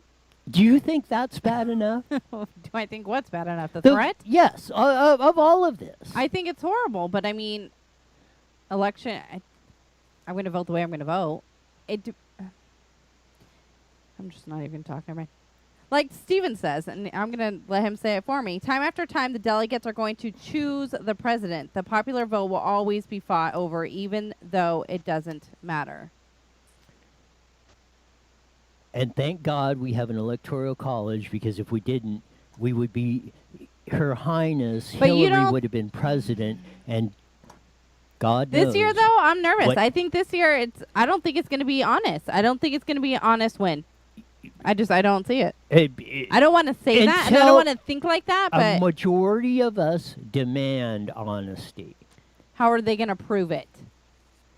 Do you think that's bad enough? Do I think what's bad enough? The threat? Yes, of all of this. I think it's horrible, but I mean, election. I'm going to vote the way I'm going to vote. I'm just not even talking about. Like Steven says, and I'm going to let him say it for me, time after time, the delegates are going to choose the president. The popular vote will always be fought over, even though it doesn't matter. And thank God we have an electoral college, because if we didn't, we would be, Her Highness Hillary would have been president, and God knows. This year, though, I'm nervous. I think this year, I don't think it's going to be honest. I don't think it's going to be an honest win. I don't see it. I don't want to say that, and I don't want to think like that, but a majority of us demand honesty. How are they going to prove it?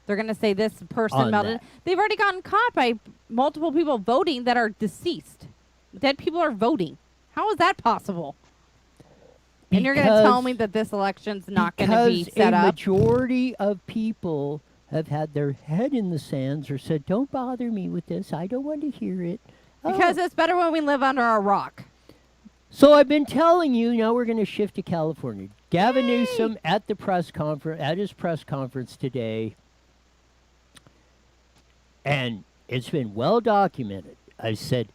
They're going to say this person melted. They've already gotten caught by multiple people voting that are deceased. Dead people are voting. How is that possible? And you're going to tell me that this election's not going to be set up? Because a majority of people have had their head in the sands or said, don't bother me with this. I don't want to hear it. Because it's better when we live under a rock. So I've been telling you, now we're going to shift to California. Gavin Newsom at his press conference today, and it's been well documented. I said,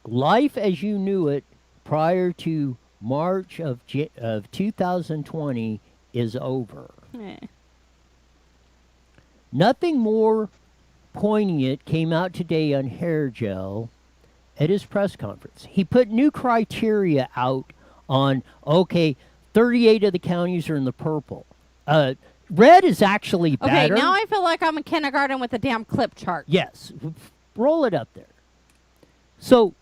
life as you knew it prior to March of 2020 is over. Nothing more poignant came out today on hair gel at his press conference. He put new criteria out on, 38 of the counties are in the purple. Red is actually better. Okay, now I feel like I'm in kindergarten with a damn clip chart. Yes. Roll it up there. So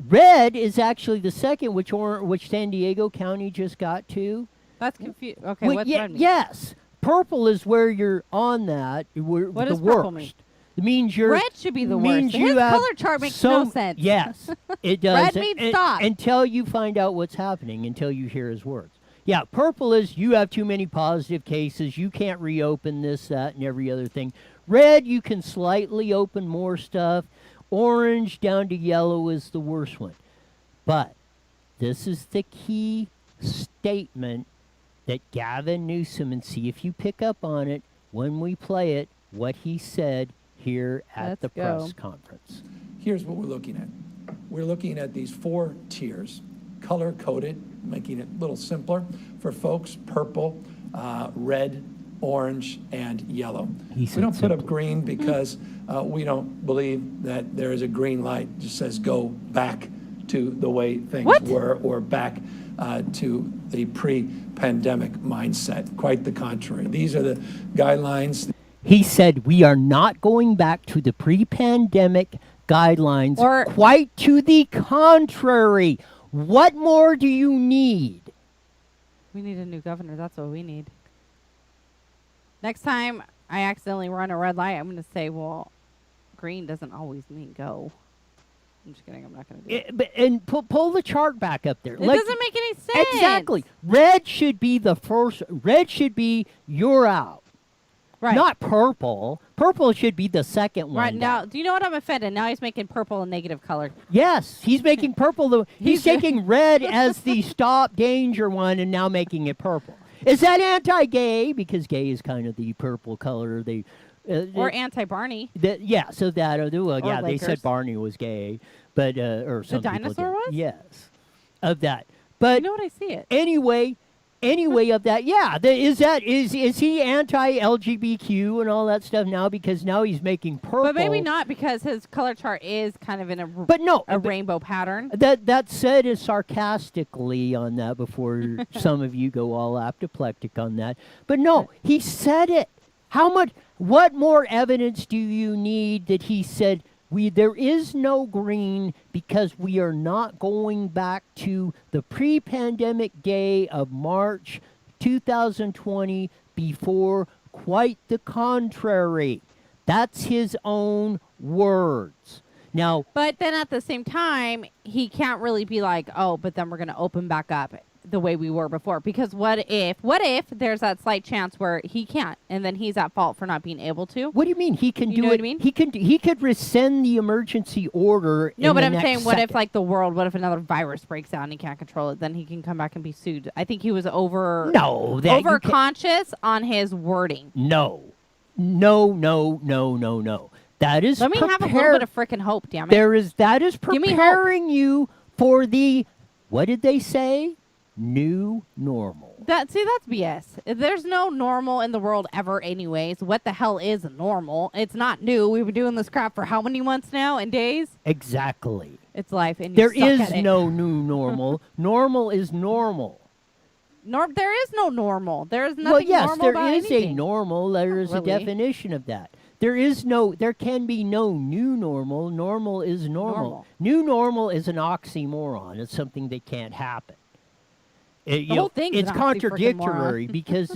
red is actually the second, which San Diego County just got to. That's confusing. Okay, what's red mean? Yes. Purple is where you're on that. What the does purple worst. mean? It means you're Red should be the means worst. you His have color chart makes no sense. Yes, it does. Red means stop. Until you find out what's happening, until you hear his words. Yeah, purple is you have too many positive cases. You can't reopen this, that, and every other thing. Red, you can slightly open more stuff. Orange down to yellow is the worst one. But this is the key statement that Gavin Newsom, and see if you pick up on it when we play it, what he said here at Let's the go. press conference. Here's what we're looking at. We're looking at these 4 tiers, color-coded, making it a little simpler for folks, purple, red, orange, and yellow. He We said don't put up simple. green because we don't believe that there is a green light. It just says go back to the way things What? were or back to the pre-pandemic mindset. Quite the contrary. These are the guidelines. He said we are not going back to the pre-pandemic guidelines. Or- quite to the contrary. What more do you need? We need a new governor. That's what we need. Next time I accidentally run a red light, I'm going to say, well, green doesn't always mean go. I'm just kidding. I'm not going to do it. And pull the chart back up there. It doesn't make any sense. Exactly. Red should be the first. Red should be you're out. Right. Not purple. Purple should be the second one. Right now, down. do you know what I'm offended? Now he's making purple a negative color. Yes, he's making purple. He's He's- taking red as the stop danger one and now making it purple. Is that anti-gay? Because gay is kind of the purple color. Or anti-Barney. Yeah, so that well, yeah, they said Lakers. Barney was gay, but or some people dinosaur did. was? Yes, of that. But You know what I see it. anyway of that, yeah, is he anti-LGBTQ and all that stuff now? Because now he's making purple. But maybe not, because his color chart is kind of in a But no, a rainbow pattern. That said is sarcastically on that before some of you go all apoplectic on that. But no, he said it. What more evidence do you need that he said there is no green because we are not going back to the pre-pandemic day of March 2020 before, quite the contrary. That's his own words. Now, But then at the same time, he can't really be like, oh, but then we're going to open back up the way we were before. Because what if there's that slight chance where he can't, and then he's at fault for not being able to? what do you mean he can You do know it? what I mean? He could rescind the emergency order. No, in but the I'm next saying, what if, second. like, what if another virus breaks out and he can't control it? Then he can come back and be sued. I think he was No, that you over can't- conscious on his wording. No. That is Let me have a little bit of freaking hope, damn it. That is Give me hope. preparing you for the, what did they say? New normal. That's BS. There's no normal in the world ever anyways. What the hell is normal? It's not new. We've been doing this crap for how many months now and days? Exactly. It's life, and There you suck is at it. no new normal. Normal is normal. There is no normal. There is nothing Well, yes, normal there about is anything. a normal. There is a Really? definition of that. There can be no new normal. Normal is normal. Normal. New normal is an oxymoron. It's something that can't happen. whole thing's it's an oxy-freaking-moron. contradictory because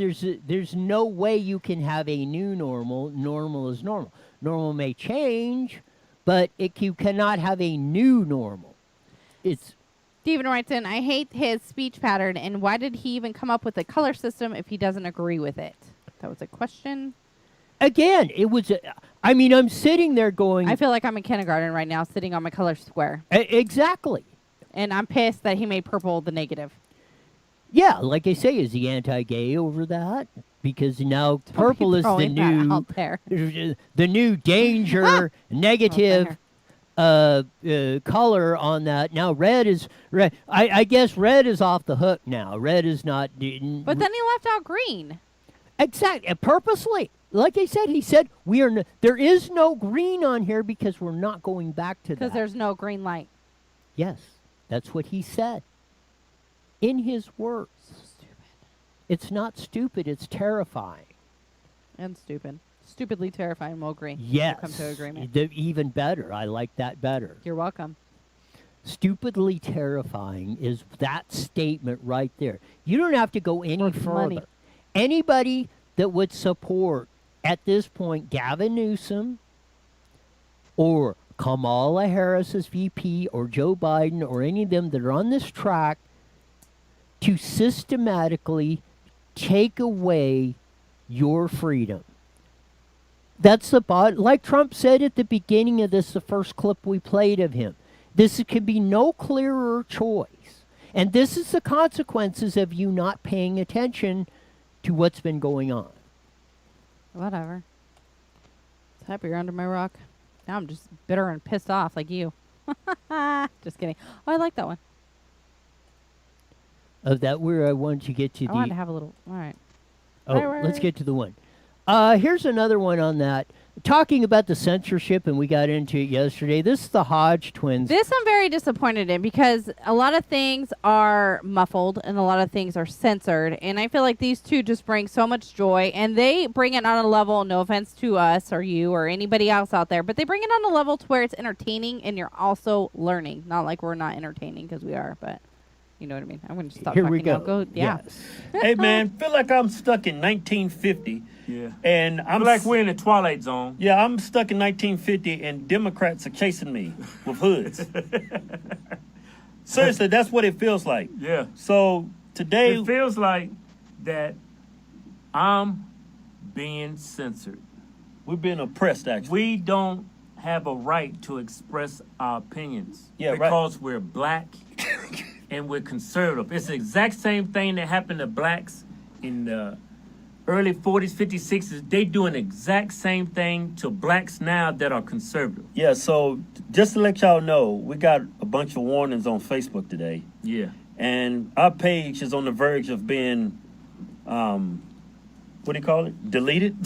there's no way you can have a new normal. Normal is normal. Normal may change, but you cannot have a new normal. It's Steven writes in, I hate his speech pattern, and why did he even come up with a color system if he doesn't agree with it? That was a question. again, it was. I'm sitting there going. I feel like I'm in kindergarten right now, sitting on my color square, Exactly. and I'm pissed that he made purple the negative. Yeah, like I say, is he anti-gay over that? Because now purple is the throwing that new, out there. the new danger, negative color on that. Now red is red. I guess red is off the hook now. Red is not. But then he left out green. Exactly, purposely. Like I said, he said there is no green on here because we're not going back to that. Because there's no green light. Yes, that's what he said. In his words. Stupid. It's not stupid, it's terrifying. And stupid. Stupidly terrifying. We'll agree. Yes. We'll come to agreement. Even better. I like that better. You're welcome. Stupidly terrifying is that statement right there. You don't have to go any Worth further. money. Anybody that would support, at this point, Gavin Newsom or Kamala Harris as VP or Joe Biden or any of them that are on this track to systematically take away your freedom. That's like Trump said at the beginning of this, the first clip we played of him. This could be no clearer choice. And this is the consequences of you not paying attention to what's been going on. Whatever. It's happy you're under my rock. Now I'm just bitter and pissed off like you. Just kidding. Oh, I like that one. Of that, where I wanted to get to I wanted to have a little. All right. Oh, let's get to the one. Here's another one on that. Talking about the censorship, and we got into it yesterday. This is the Hodge twins. This I'm very disappointed in because a lot of things are muffled and a lot of things are censored. And I feel like these two just bring so much joy. And they bring it on a level, no offense to us or you or anybody else out there, but they bring it on a level to where it's entertaining and you're also learning. Not like we're not entertaining because we are, but you know what I mean. I'm going to stop Here talking we go. now. Yeah. Yes. Hey, man, feel like I'm stuck in 1950. Yeah. And I'm like we're in the Twilight Zone. Yeah, I'm stuck in 1950, and Democrats are chasing me with hoods. Seriously, that's what it feels like. Yeah. So today, it feels like that I'm being censored. We're being oppressed, actually. We don't have a right to express our opinions. Yeah, because we're black and we're conservative. It's the exact same thing that happened to blacks in the early 40s, 50s, 60s. They doing the exact same thing to blacks now that are conservative. Yeah, so just to let y'all know, we got a bunch of warnings on Facebook today. Yeah. And our page is on the verge of being, what do you call it? Deleted?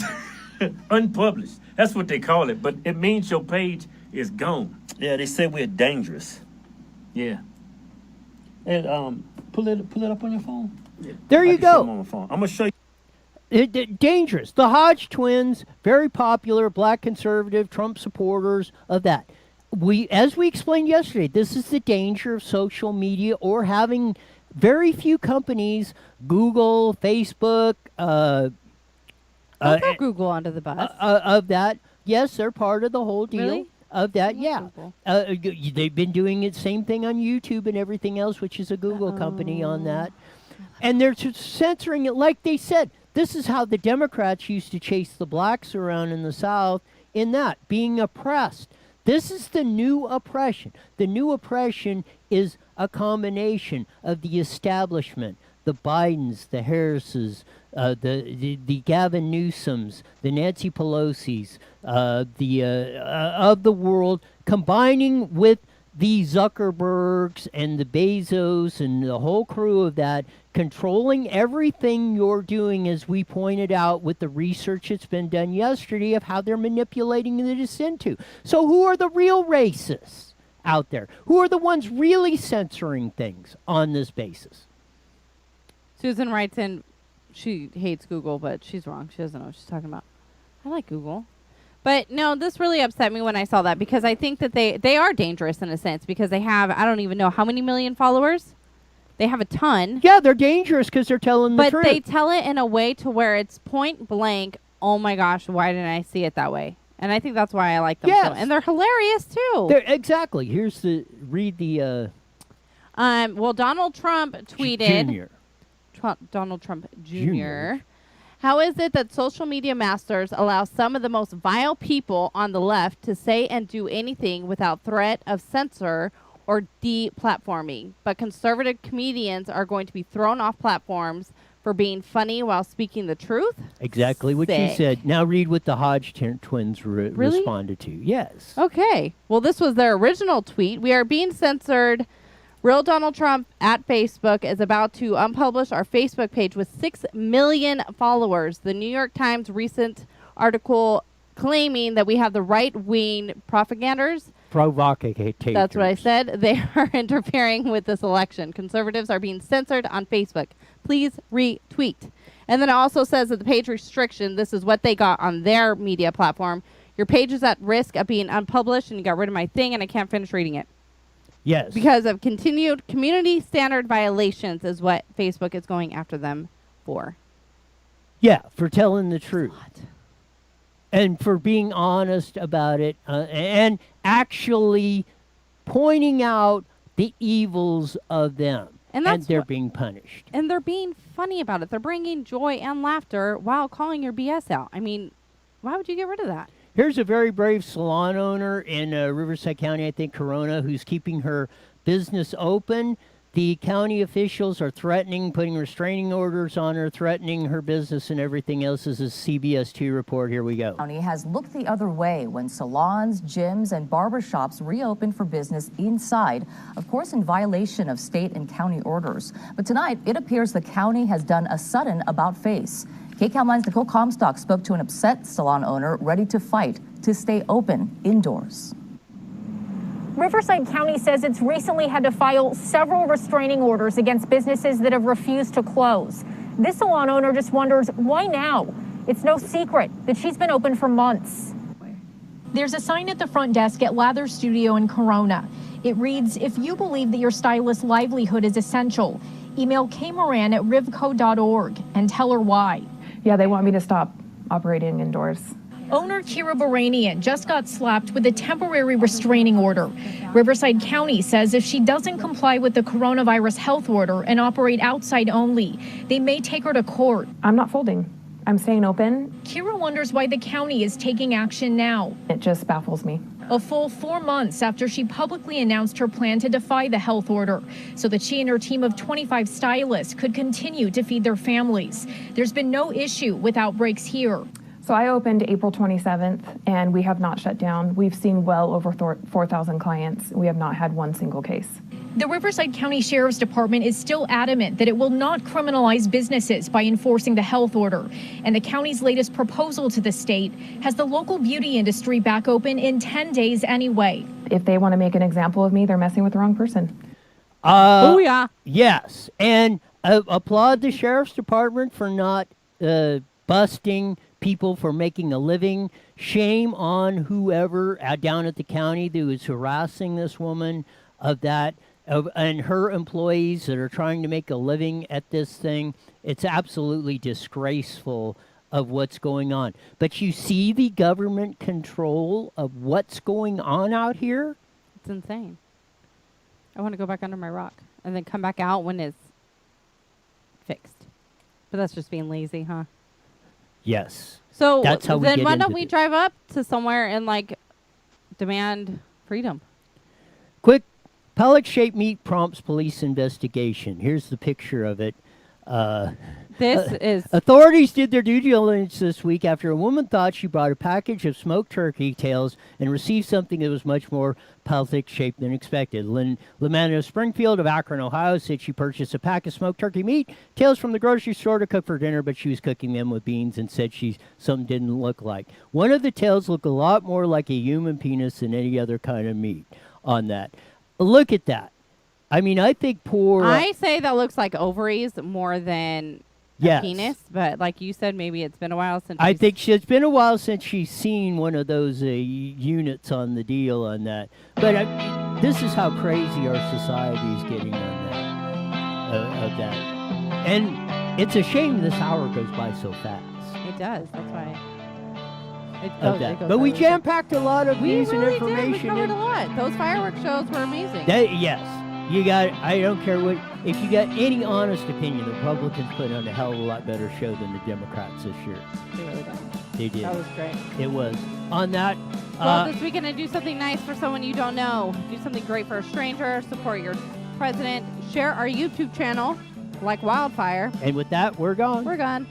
Unpublished. That's what they call it. But it means your page is gone. Yeah, they say we're dangerous. Yeah. And pull it up on your phone. Yeah. There you go. On my phone. I'm gonna show you. Dangerous. The Hodge twins, very popular, black conservative, Trump supporters of that. As we explained yesterday, this is the danger of social media or having very few companies, Google, Facebook, throw Google under the bus. Of that. Yes, they're part of the whole deal. Really? Of that, yeah. They've been doing it, same thing on YouTube and everything else, which is a Google company on that. And they're censoring it like they said. This is how the Democrats used to chase the blacks around in the South in that, being oppressed. This is the new oppression. The new oppression is a combination of the establishment, the Bidens, the Harrises, the Gavin Newsoms, the Nancy Pelosi's, of the world, combining with the Zuckerbergs and the Bezos and the whole crew of that, controlling everything you're doing, as we pointed out with the research that's been done yesterday of how they're manipulating this into. So who are the real racists out there? Who are the ones really censoring things on this basis? Susan writes in, she hates Google, but she's wrong. She doesn't know what she's talking about. I like Google. But no, this really upset me when I saw that because I think that they are dangerous in a sense because they have, I don't even know how many million followers. They have a ton. Yeah, they're dangerous because they're telling the truth. But they tell it in a way to where it's point blank, oh my gosh, why didn't I see it that way? And I think that's why I like them. Yes. So. And they're hilarious too. Exactly. Here's read the... well, Donald Trump tweeted... Junior. Donald Trump Jr. How is it that social media masters allow some of the most vile people on the left to say and do anything without threat of censor or deplatforming, but conservative comedians are going to be thrown off platforms for being funny while speaking the truth? Exactly what you said. Now read what the Hodge twins responded to. Yes. Okay. Well, this was their original tweet. We are being censored. Real Donald Trump at Facebook is about to unpublish our Facebook page with 6 million followers. The New York Times recent article claiming that we have the right-wing propaganders. Provocators. That's what I said. They are interfering with this election. Conservatives are being censored on Facebook. Please retweet. And then it also says that the page restriction, this is what they got on their media platform. Your page is at risk of being unpublished, and you got rid of my thing, and I can't finish reading it. Yes. Because of continued community standard violations is what Facebook is going after them for. Yeah, for telling the truth. and for being honest about it, and actually pointing out the evils of them. And that's they're being punished. And they're being funny about it. They're bringing joy and laughter while calling your BS out. I mean, why would you get rid of that? Here's a very brave salon owner in Riverside County, I think Corona, who's keeping her business open. The county officials are threatening, putting restraining orders on her, threatening her business and everything else. This is a CBS 2 report. Here we go. County has looked the other way when salons, gyms, and barbershops reopened for business inside, of course, in violation of state and county orders. But tonight, it appears the county has done a sudden about-face. KCAL 9's Nicole Comstock spoke to an upset salon owner ready to fight to stay open indoors. Riverside County says it's recently had to file several restraining orders against businesses that have refused to close. This salon owner just wonders, why now? It's no secret that she's been open for months. There's a sign at the front desk at Lather Studio in Corona. It reads, if you believe that your stylist's livelihood is essential, email kmoran@rivco.org and tell her why. Yeah, they want me to stop operating indoors. Owner Kira Baranian just got slapped with a temporary restraining order. Riverside County says if she doesn't comply with the coronavirus health order and operate outside only, they may take her to court. I'm not folding. I'm staying open. Kira wonders why the county is taking action now. It just baffles me. A full 4 months after she publicly announced her plan to defy the health order so that she and her team of 25 stylists could continue to feed their families. There's been no issue with outbreaks here. So I opened April 27th, and we have not shut down. We've seen well over 4,000 clients. We have not had one single case. The Riverside County Sheriff's Department is still adamant that it will not criminalize businesses by enforcing the health order. And the county's latest proposal to the state has the local beauty industry back open in 10 days anyway. If they want to make an example of me, they're messing with the wrong person. Oh, yeah. Yes. And applaud the Sheriff's Department for not busting people for making a living. Shame on whoever down at the county that was harassing this woman and her employees that are trying to make a living at this thing. It's absolutely disgraceful of what's going on. But you see the government control of what's going on out here? It's insane. I want to go back under my rock and then come back out when it's fixed. But that's just being lazy, huh? Yes. So that's how then we why don't we drive up to somewhere and demand freedom? Quick, pellet-shaped meat prompts police investigation. Here's the picture of it. Authorities did their due diligence this week after a woman thought she bought a package of smoked turkey tails and received something that was much more pellet-shaped than expected. Lamana Springfield of Akron, Ohio, said she purchased a pack of smoked turkey meat tails from the grocery store to cook for dinner, but she was cooking them with beans and said something didn't look like. One of the tails looked a lot more like a human penis than any other kind of meat on that. Look at that. I mean, I think I say that looks like ovaries more than a penis, but like you said, maybe it's been a while since. I think it's been a while since she's seen one of those units on the deal on that. But this is how crazy our society is getting on that. Of that, and it's a shame this hour goes by so fast. It does. That's why. But we jam-packed a lot of news and really information. Did. We covered a lot. Those fireworks shows were amazing. Yes. You got, I don't care what, if you got any honest opinion, the Republicans put on a hell of a lot better show than the Democrats this year. They really did. They did. That was great. It was. On that. Well, this weekend, do something nice for someone you don't know. Do something great for a stranger. Support your president. Share our YouTube channel like wildfire. And with that, we're gone. We're gone.